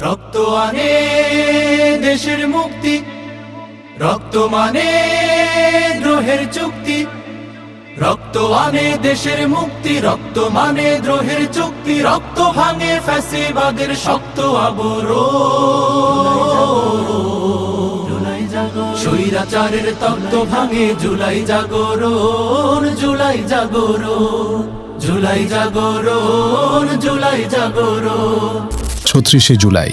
রক্ত আনে দেশের মুক্তি, রক্ত মানে দ্রোহের চুক্তি। রক্ত আনে দেশের মুক্তি, রক্ত মানে দ্রোহের চুক্তি। রক্ত ভাঙে ফ্যাসিবাদের শক্ত আবরণ। স্বৈরাচারের তত্ত্ব ভাঙে জুলাই জাগরণ, জুলাই জাগরণ, জুলাই জাগরণ, জুলাই জাগরণ। ৩৬শে জুলাই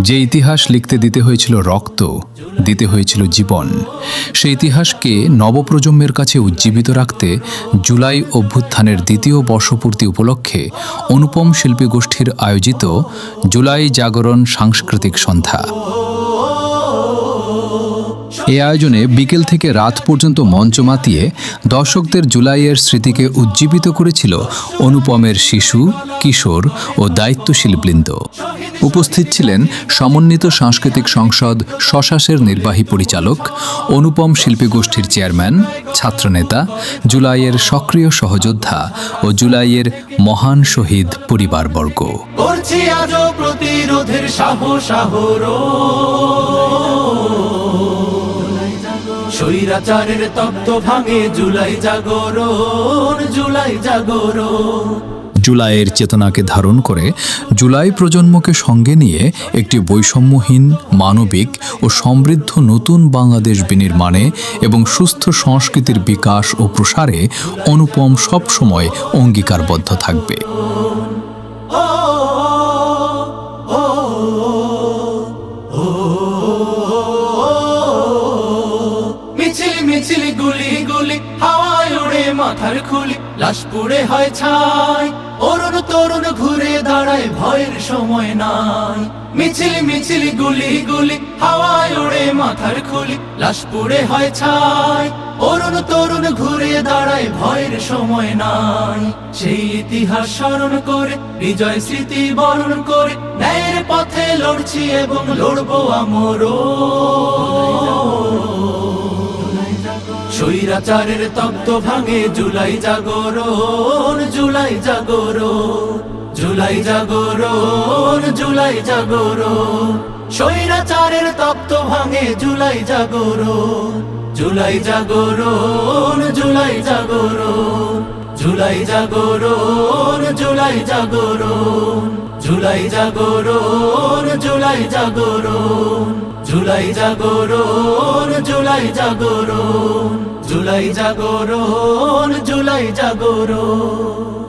যে ইতিহাস লিখতে দিতে হয়েছিল রক্ত, দিতে হয়েছিল জীবন, সেই ইতিহাসকে নবপ্রজন্মের কাছে উজ্জীবিত রাখতে জুলাই অভ্যুত্থানের দ্বিতীয় বর্ষপূর্তি উপলক্ষে অনুপম শিল্পী গোষ্ঠীর আয়োজিত জুলাই জাগরণ সাংস্কৃতিক সন্ধ্যা। এই আয়োজনে বিকেল থেকে রাত পর্যন্ত মঞ্চ মাতিয়ে দর্শকদের জুলাইয়ের স্মৃতিকে উজ্জীবিত করেছিল অনুপমের শিশু, কিশোর ও দায়িত্বশীল বৃন্দ। উপস্থিত ছিলেন সমন্বিত সাংস্কৃতিক সংসদ শশাসের নির্বাহী পরিচালক, অনুপম শিল্পী গোষ্ঠীর চেয়ারম্যান, ছাত্রনেতা, জুলাইয়ের সক্রিয় সহযোদ্ধা ও জুলাইয়ের মহান শহীদ পরিবারবর্গ। করছি আজও প্রতিরোধের সাহস স্বৈরাচারের তত্ত্ব ভাঙে জুলাই জাগরণ, জুলাই জাগরণ। জুলাইয়ের চেতনাকে ধারণ করে জুলাই প্রজন্মকে সঙ্গে নিয়ে একটি বৈষম্যহীন, মানবিক ও সমৃদ্ধ নতুন বাংলাদেশ বিনির্মাণে এবং সুস্থ সংস্কৃতির বিকাশ ও প্রসারে অনুপম সবসময় অঙ্গীকারবদ্ধ থাকবে। মিছিল মিছিল, গুলি গুলি, হাওয়ায় উড়ে মাথার খুলি, লাশ পুড়ে হয় ছাই, অরুণ তরুণ ঘুরে দাঁড়ায়, ভয়ের সময় নাই। মিছিল মিছিল, গুলি গুলি, হাওয়ায় উড়ে মাথার খুলি, লাশ পুড়ে হয় ছাই, অরুণ তরুণ ঘুরে দাঁড়ায়, ভয়ের সময় নাই। সেই ইতিহাস স্মরণ করে, বিজয় স্মৃতি বরণ করে, ন্যায়ের পথে লড়ছি এবং লড়বো আমরও। স্বৈরাচারের তত্ত্ব ভাঙে জুলাই জাগরণ, জুলাই জাগরণ, জুলাই জাগরণ, জুলাই জাগরণ। স্বৈরাচারের তত্ত্ব ভাঙে জুলাই জাগরণ, জুলাই জাগরণ, জুলাই জাগরণ, জুলাই জাগরণ, জুলাই জাগরণ, জুলাই জাগরণ, জুলাই জাগরণ, জুলাই জাগরণ, জুলাই জাগরণ, জুলাই জাগরণ, জুলাই জাগরণ।